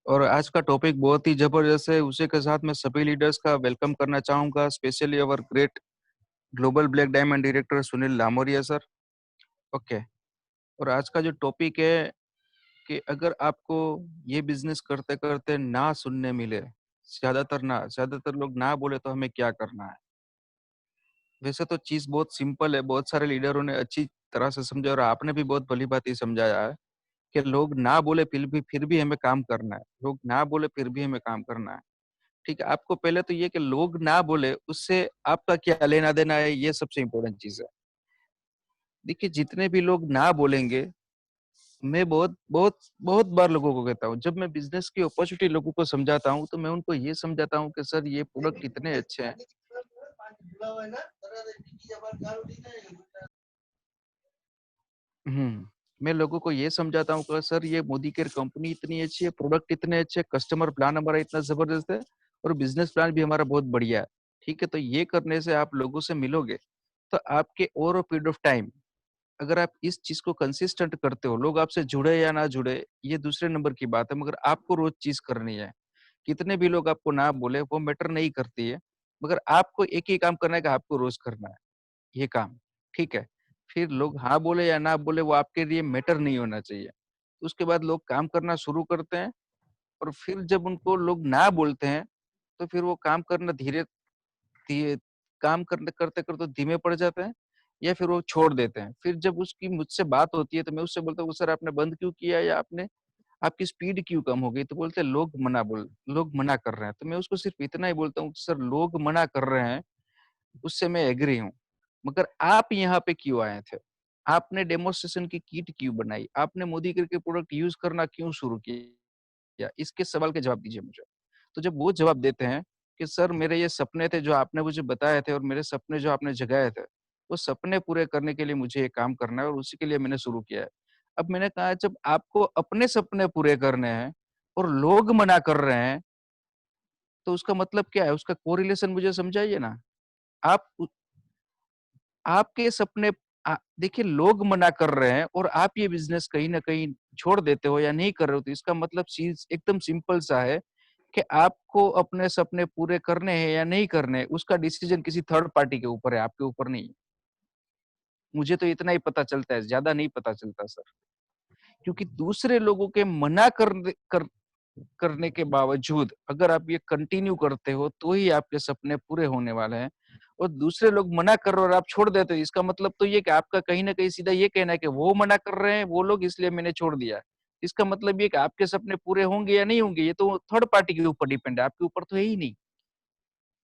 और आज का टॉपिक बहुत ही जबरदस्त है, उसी के साथ मैं सभी लीडर्स का वेलकम करना चाहूंगा, specially our great global black diamond director Sunil Lamoria sir. Okay, और आज का जो टॉपिक है कि अगर आपको ये बिजनेस करते करते ना सुनने मिले, ज्यादातर लोग ना बोले तो हमें क्या करना है। वैसे तो चीज बहुत सिंपल है, बहुत सारे लीडरों ने अच्छी तरह से समझा और आपने भी बहुत भली बात ही समझाया है कि लोग ना बोले फिर भी हमें काम करना है। लोग ना बोले फिर भी हमें काम करना है। ठीक है, आपको पहले तो ये कि लोग ना बोले उससे आपका क्या लेना देना है, ये सबसे इम्पोर्टेंट चीज है। देखिए, जितने भी लोग ना बोलेंगे, मैं बहुत बहुत बहुत बार लोगों को कहता हूँ, जब मैं बिजनेस की अपॉर्चुनिटी लोगों को समझाता हूँ तो मैं उनको ये समझाता हूँ कि सर ये प्रोडक्ट इतने अच्छे हैं। मैं लोगों को ये समझाता हूँ कि सर ये मोदी केयर कंपनी इतनी अच्छी है, प्रोडक्ट इतने अच्छे, कस्टमर प्लान हमारा इतना जबरदस्त है और बिजनेस प्लान भी हमारा बहुत बढ़िया है। ठीक है, तो ये करने से आप लोगों से मिलोगे तो आपके ओवर पीरियड ऑफ टाइम, अगर आप इस चीज को कंसिस्टेंट करते हो, लोग आपसे जुड़े या ना जुड़े ये दूसरे नंबर की बात है, मगर आपको रोज चीज करनी है। कितने भी लोग आपको ना बोले वो मैटर नहीं करती है, मगर आपको एक ही काम करना है कि आपको रोज करना है ये काम। ठीक है, फिर लोग हाँ बोले या ना बोले वो आपके लिए मैटर नहीं होना चाहिए। उसके बाद लोग काम करना शुरू करते हैं और फिर जब उनको लोग ना बोलते हैं तो फिर वो काम करना धीरे काम करते करते करते धीमे पड़ जाते हैं या फिर वो छोड़ देते हैं। फिर जब उसकी मुझसे बात होती है तो मैं उससे बोलता हूँ सर आपने बंद क्यों किया या आपने आपकी स्पीड क्यों कम हो गई, तो बोलते हैं लोग मना कर रहे हैं। तो मैं उसको सिर्फ इतना ही बोलता हूँ सर लोग मना कर रहे हैं उससे मैं एग्री हूँ, मगर आप यहाँ पे क्यों आए थे? आपने डेमोन्स्ट्रेशन की किट क्यों बनाई? आपने मोदी केयर के प्रोडक्ट यूज करना क्यों शुरू किया? इसके सवाल के जवाब दीजिए मुझे। तो जब वो जवाब देते हैं कि सर मेरे ये सपने थे जो आपने मुझे बताए थे और मेरे सपने जो आपने जगाए थे, वो सपने पूरे करने के लिए मुझे ये काम करना है और उसी के लिए मैंने शुरू किया है। अब मैंने कहा जब आपको अपने सपने पूरे करने हैं और लोग मना कर रहे हैं, तो उसका मतलब क्या है? उसका कोरिलेशन मुझे समझाइए ना। आप आपके सपने देखिए लोग मना कर रहे हैं और आप ये बिजनेस कहीं ना कहीं छोड़ देते हो या नहीं कर रहे हो, तो इसका मतलब चीज एकदम सिंपल सा है कि आपको अपने सपने पूरे करने हैं या नहीं करने, उसका डिसीजन किसी थर्ड पार्टी के ऊपर है, आपके ऊपर नहीं है। मुझे तो इतना ही पता चलता है, ज्यादा नहीं पता चलता सर। क्योंकि दूसरे लोगों के करने के बावजूद अगर आप ये कंटिन्यू करते हो तो ही आपके सपने पूरे होने वाले हैं। और दूसरे लोग मना कर रहे हो और आप छोड़ देते हो, इसका मतलब तो ये कि आपका कहीं ना कहीं सीधा ये कहना है कि वो मना कर रहे हैं वो लोग, इसलिए मैंने छोड़ दिया। इसका मतलब ये कि आपके सपने पूरे होंगे या नहीं होंगे ये तो थर्ड पार्टी के ऊपर डिपेंड है, आपके ऊपर तो है ही नहीं।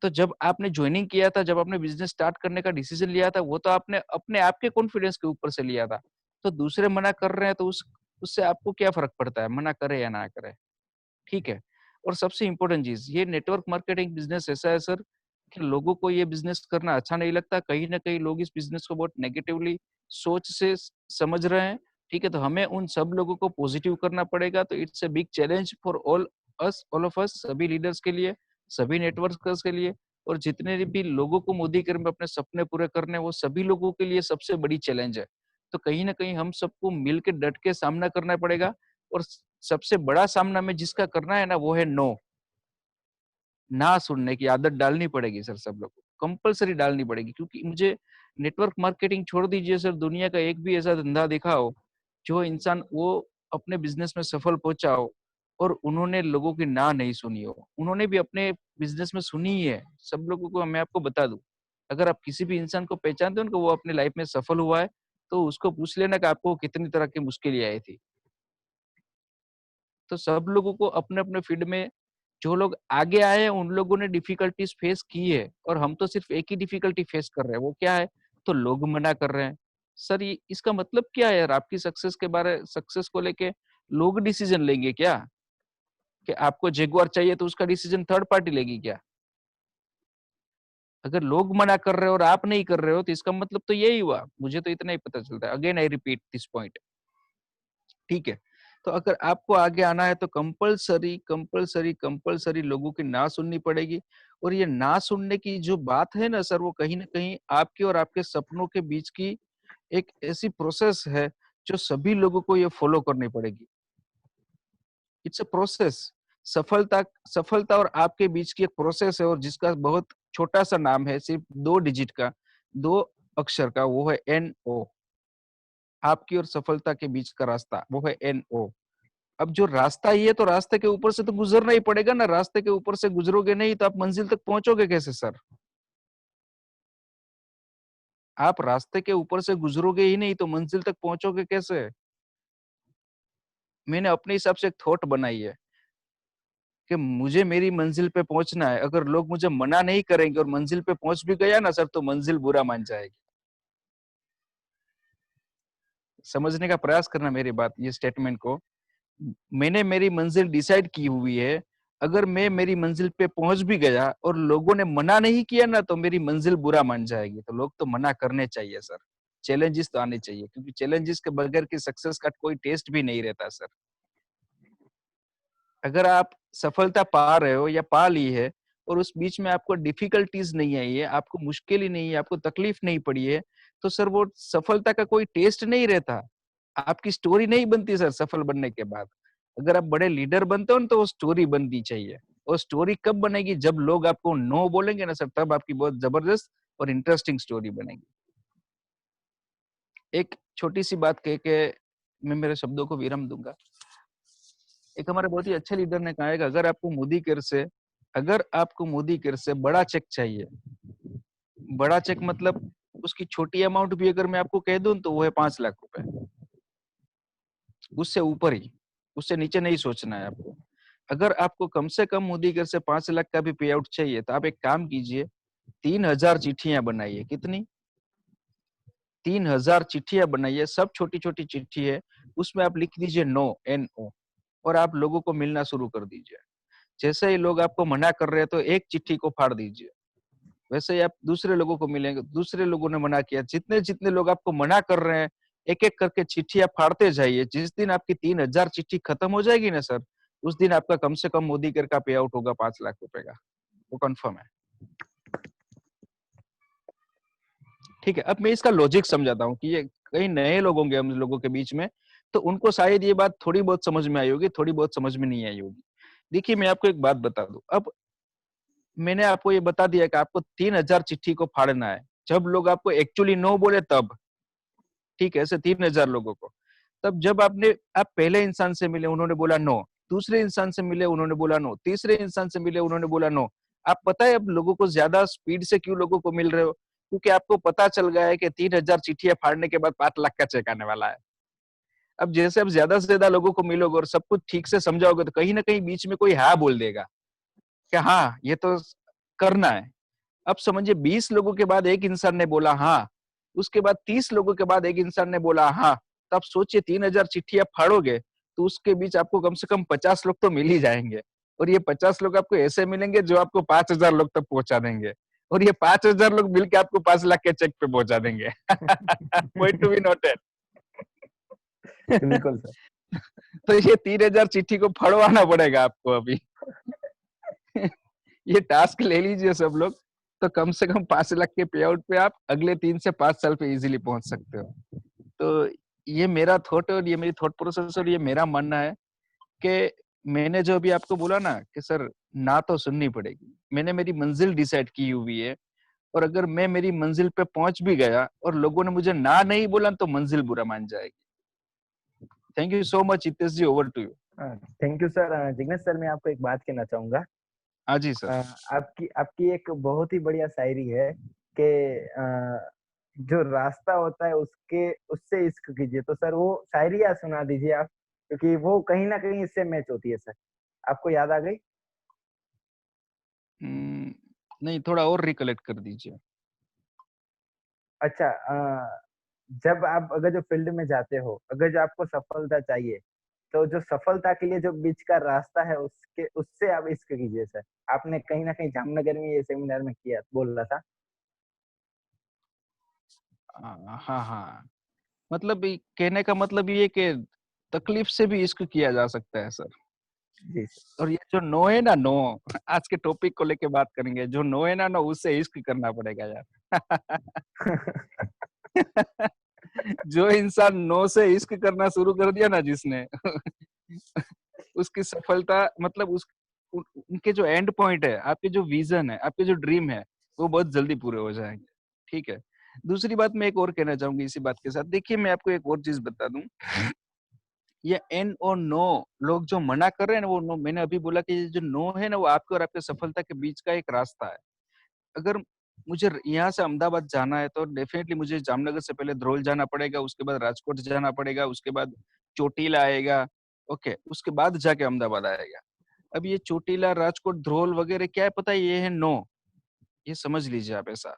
तो जब आपने ज्वाइनिंग किया था, जब आपने बिजनेस स्टार्ट करने का डिसीजन लिया था, वो तो आपने अपने आप के कॉन्फिडेंस के ऊपर से लिया था। तो दूसरे मना कर रहे हैं तो उससे आपको क्या फर्क पड़ता है, मना करे या ना करे। ठीक है, और सबसे इम्पोर्टेंट चीज, ये नेटवर्क मार्केटिंग बिजनेस ऐसा है सर कि लोगों को ये बिजनेस करना अच्छा नहीं लगता। कहीं ना कहीं लोग इस बिजनेस को बहुत नेगेटिवली सोच से समझ रहे हैं। ठीक है, तो हमें उन सब लोगों को पॉजिटिव करना पड़ेगा। तो it's a big challenge for all of us, सभी लीडर्स के लिए, सभी नेटवर्कर्स के लिए। और जितने भी लोगों को मोदी केयर में अपने सपने पूरे करने हैं, वो सभी लोगों के लिए सबसे बड़ी चैलेंज है। तो कहीं ना कहीं हम सबको मिल के डट के सामना करना पड़ेगा। और सबसे बड़ा सामना में जिसका करना है ना, वो है नो। ना सुनने की आदत डालनी पड़ेगी सर, सब लोग को कंपलसरी डालनी पड़ेगी। क्योंकि मुझे नेटवर्क मार्केटिंग छोड़ दीजिए सर, दुनिया का एक भी ऐसा धंधा दिखाओ जो इंसान वो अपने बिजनेस में सफल पहुंचा हो और उन्होंने लोगों की ना नहीं सुनी हो। उन्होंने भी अपने बिजनेस में सुनी ही है। सब लोगों को मैं आपको बता दूं, अगर आप किसी भी इंसान को पहचानते हो ना कि वो अपने लाइफ में सफल हुआ है, तो उसको पूछ लेना कि आपको कितनी तरह की मुश्किलें आई थी। तो सब लोगों को अपने अपने फील्ड में जो लोग आगे आए हैं, उन लोगों ने डिफिकल्टीज फेस की है, और हम तो सिर्फ एक ही डिफिकल्टी फेस कर रहे हैं। वो क्या है? तो लोग मना कर रहे हैं। सर ये इसका मतलब क्या है यार? आपकी सक्सेस को लेके लोग डिसीजन लेंगे क्या? कि आपको जेगुआर चाहिए तो उसका डिसीजन थर्ड पार्टी लेगी क्या? अगर लोग मना कर रहे हो और आप नहीं कर रहे हो, तो इसका मतलब तो यही हुआ। मुझे तो इतना ही पता चलता है। Again I repeat this point. ठीक है, तो अगर आपको आगे आना है तो कंपलसरी कंपलसरी कंपलसरी लोगों की ना सुननी पड़ेगी। और ये ना सुनने की जो बात है ना सर, वो कहीं ना कहीं आपके और आपके सपनों के बीच की एक ऐसी प्रोसेस है जो सभी लोगों को ये फॉलो करनी पड़ेगी। It's a process. सफलता सफलता और आपके बीच की एक प्रोसेस है, और जिसका बहुत छोटा सा नाम है, सिर्फ 2 डिजिट का, 2 अक्षर का, वो है NO। आपकी और सफलता के बीच का रास्ता, वो है NO। अब जो रास्ता ही है, तो रास्ते के ऊपर से तो गुजरना ही पड़ेगा ना। रास्ते के ऊपर से गुजरोगे नहीं तो आप मंजिल तक पहुंचोगे कैसे सर? आप रास्ते के ऊपर से गुजरोगे ही नहीं तो मंजिल तक पहुंचोगे कैसे? मैंने अपने हिसाब से एक थॉट बनाई है कि मुझे मेरी मंजिल पे पहुंचना है। अगर लोग मुझे मना नहीं करेंगे और मंजिल पे पहुंच भी गया ना सर, तो मंजिल बुरा मान जाएगी। समझने का प्रयास करना मेरी बात, ये स्टेटमेंट को। मैंने मेरी मंजिल डिसाइड की हुई है। अगर मैं मेरी मंजिल पे पहुंच भी गया और लोगों ने मना नहीं किया ना, तो मेरी मंजिल बुरा मान जाएगी। तो लोग तो मना करने चाहिए सर। चैलेंजेस तो आने चाहिए, क्योंकि चैलेंजेस के बगैर की सक्सेस का कोई टेस्ट भी नहीं रहता सर। अगर आप सफलता पा रहे हो या पा ली है, और उस बीच में आपको डिफिकल्टीज नहीं आई है, आपको मुश्किल ही नहीं है, आपको तकलीफ नहीं पड़ी है, तो सर वो सफलता का कोई टेस्ट नहीं रहता। आपकी स्टोरी नहीं बनती सर सफल बनने के बाद। अगर आप बड़े लीडर बनते हो ना, तो वो स्टोरी बननी चाहिए। और स्टोरी कब बनेगी? जब लोग आपको नो बोलेंगे ना सर, तब आपकी बहुत जबरदस्त और इंटरेस्टिंग स्टोरी बनेगी। एक छोटी सी बात कह के मैं मेरे शब्दों को विराम दूंगा। एक हमारे बहुत ही अच्छे लीडर ने कहा है कि अगर आपको मोदी केयर से बड़ा चेक चाहिए, बड़ा चेक मतलब उसकी छोटी अमाउंट भी अगर मैं आपको कह दूं तो वो है 5 लाख रुपए। उससे ऊपर ही, उससे नीचे नहीं सोचना है आपको। अगर आपको कम से कम मोदी केयर से 5 लाख का भी पे आउट चाहिए, तो आप एक काम कीजिए, 3,000 चिट्ठियां बनाइए। कितनी? 3,000 चिट्ठियां बनाइए। सब छोटी छोटी चिट्ठी है, उसमें आप लिख दीजिए नो, NO। और आप लोगों को मिलना शुरू कर दीजिए। जैसे ही लोग आपको मना कर रहे हैं, तो एक चिट्ठी को फाड़ दीजिए। वैसे ही आप दूसरे लोगों को मिलेंगे, दूसरे लोगों ने मना किया, जितने जितने लोग आपको मना कर रहे हैं, एक एक करके चिट्ठियां फाड़ते जाइए। जिस दिन आपकी 3,000 चिट्ठी खत्म हो जाएगी ना सर, उस दिन आपका कम से कम मोदी केयर का पे आउट होगा 5 लाख रुपए का। वो कंफर्म है। ठीक है, अब मैं इसका लॉजिक समझाता हूँ कि ये कई नए लोग होंगे हम लोगों के बीच में, तो उनको शायद ये बात थोड़ी बहुत समझ में आई होगी, थोड़ी बहुत समझ में नहीं आई होगी। देखिए, मैं आपको एक बात बता दूं। अब मैंने आपको ये बता दिया कि आपको 3,000 चिट्ठी को फाड़ना है। जब लोग आपको एक्चुअली नो बोले तब, ठीक है, ऐसे 3,000 लोगों को। तब जब आप पहले इंसान से मिले, उन्होंने बोला नो। दूसरे इंसान से मिले, उन्होंने बोला नो। तीसरे इंसान से मिले, उन्होंने बोला नो। आप पता है अब लोगों को ज्यादा स्पीड से क्यों लोगों को मिल रहे हो? क्योंकि आपको पता चल गया है कि 3,000 चिट्ठियां फाड़ने के बाद 5 लाख का चेक आने वाला है। अब जैसे आप ज्यादा से ज्यादा लोगों को मिलोगे और सब कुछ ठीक से समझाओगे, तो कहीं ना कहीं बीच में कोई हाँ बोल देगा कि हाँ ये तो करना है। अब समझिए, 20 लोगों के बाद एक इंसान ने बोला हाँ, उसके बाद 30 लोगों के बाद एक इंसान ने बोला हाँ। तो आप सोचिए, 3,000 चिट्ठियां फाड़ोगे तो उसके बीच आपको कम से कम 50 लोग तो मिल ही जाएंगे। और ये 50 लोग आपको ऐसे मिलेंगे जो आपको 5,000 लोग तक पहुंचा देंगे। और ये 5,000 लोग मिलकर आपको 5 लाख के चेक पे पहुंचा देंगे। Point to be noted. बिल्कुल सर। तो ये 3,000 चिट्ठी को फड़वाना पड़ेगा आपको अभी। ये टास्क ले लीजिए सब लोग। तो कम से कम 5 लाख के पे आउट पे आप अगले 3 से 5 साल पे इजीली पहुंच सकते हो। तो ये मेरा थॉट और ये मेरी थॉट प्रोसेस और ये मेरा मानना है कि मैंने जो अभी आपको बोला ना कि सर ना तो सुननी पड़ेगी, मैंने मेरी मंजिल डिसाइड की हुई है, और अगर मैं मेरी मंजिल पे पहुंच भी गया और लोगों ने मुझे ना नहीं बोला तो मंजिल बुरा मान जाएगी। Thank you so much Hitesh ji, over to you. Thank you sir. Jignesh sir, मैं आपको एक बात कहना चाहूंगा। हाँ जी सर। आपकी आपकी एक बहुत ही बढ़िया शायरी है कि जो रास्ता होता है उसके उससे इश्क कीजिए। तो सर वो शायरी आज सुना दीजिए आप, क्योंकि वो कहीं ना कहीं इससे मैच होती है सर। आपको याद आ गई? नहीं, थोड़ा और रिकलेक्ट कर दीजिए। अच्छा, जब आप अगर जो फील्ड में जाते हो, अगर जो आपको सफलता चाहिए, तो जो सफलता के लिए जो बीच का रास्ता है उसके उससे आप इश्क कीजिए सर। आपने कहीं ना कहीं जामनगर में ये सेमिनार में किया, बोल रहा था। हाँ हाँ, मतलब कहने का मतलब ये कि तकलीफ से भी इश्क किया जा सकता है सर। जी और ये जो नो है ना, नो, आज के टॉपिक को लेके बात करेंगे, जो नो है ना, नो, उससे इश्क करना पड़ेगा यार। सर। जो इंसान नो से इश्क करना शुरू कर दिया ना जिसने, उसकी सफलता मतलब उनके जो एंड पॉइंट है, आपके जो विजन है, आपके जो ड्रीम है, वो बहुत जल्दी पूरे हो जाएंगे। ठीक है। दूसरी बात मैं एक और कहना चाहूंगी इसी बात के साथ। देखिए, मैं आपको एक और चीज बता दूं, ये एन और नो, लोग जो मना कर रहे हैं ना, वो नो, मैंने अभी बोला कि ये जो नो है ना, वो आपके और आपके सफलता के बीच का एक रास्ता है। अगर मुझे यहाँ से अहमदाबाद जाना है तो डेफिनेटली मुझे जामनगर से पहले ध्रोल जाना पड़ेगा, उसके बाद राजकोट जाना पड़ेगा, उसके बाद चोटीला आएगा। ओके, उसके बाद जाके अहमदाबाद आएगा। अब ये चोटीला, राजकोट, ध्रोल वगैरह क्या है पता है, ये है नो, ये समझ लीजिए आप ऐसा।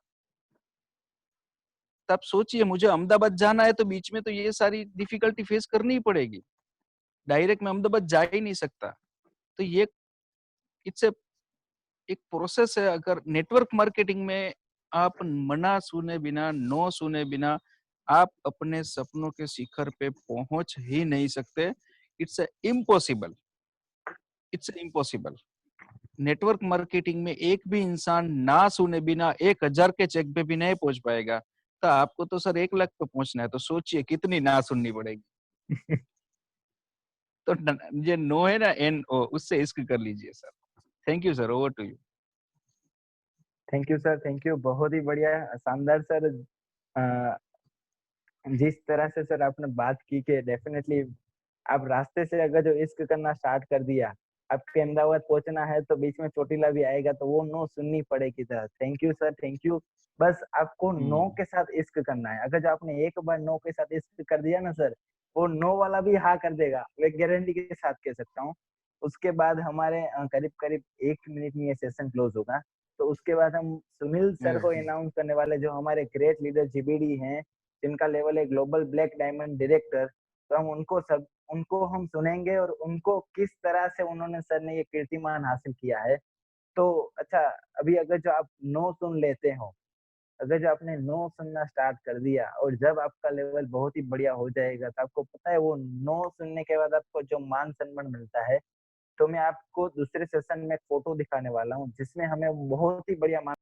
तो आप सोचिए, मुझे अहमदाबाद जाना है तो बीच में तो ये सारी डिफिकल्टी फेस करनी ही पड़ेगी। डायरेक्ट मैं अहमदाबाद जा ही नहीं सकता। तो ये इट्स एक प्रोसेस है। अगर नेटवर्क मार्केटिंग में आप मना सुने बिना, नो सुने बिना आप अपने सपनों के शिखर पे पहुंच ही नहीं सकते। It's impossible, it's impossible. Network marketing में एक भी इंसान ना सुने बिना 1,000 के चेक पे भी नहीं पहुंच पाएगा। तो आपको तो सर 1 लाख पे पहुंचना है, तो सोचिए कितनी ना सुननी पड़ेगी। तो ये नो है ना, एन ओ, उससे इश्क कर लीजिए सर। Thank you sir, over to you. Thank you sir, thank you. बहुत ही बढ़िया, शानदार सर। अ, जिस तरह से सर आपने बात की कि डेफिनेटली आप रास्ते से अगर जो इश्क करना स्टार्ट कर दिया, आपके अहमदाबाद पहुंचना है तो बीच में चोटीला भी आएगा, तो वो नो सुननी पड़ेगी sir. Thank you sir, thank you. बस आपको नो के साथ इश्क करना है। अगर जो आपने एक बार नो के साथ इश्क कर दिया ना सर, वो नो वाला भी हाँ कर देगा, मैं गारंटी के साथ कह सकता हूँ। उसके बाद हमारे करीब करीब 1 मिनट में ये सेशन क्लोज होगा। तो उसके बाद हम सुनील सर को अनाउंस करने वाले, जो हमारे ग्रेट लीडर जीबीडी हैं, जिनका लेवल है ग्लोबल ब्लैक डायमंड डायरेक्टर। तो हम उनको हम सुनेंगे और उनको किस तरह से उन्होंने सर ने ये कीर्तिमान हासिल किया है। तो अच्छा, अभी अगर जो आप नो सुन लेते हो, अगर जो आपने नो सुनना स्टार्ट कर दिया और जब आपका लेवल बहुत ही बढ़िया हो जाएगा, तो आपको पता है वो नो सुनने के बाद आपको जो मान सम्मान मिलता है। तो मैं आपको दूसरे सेशन में फोटो दिखाने वाला हूँ, जिसमें हमें बहुत ही बढ़िया मान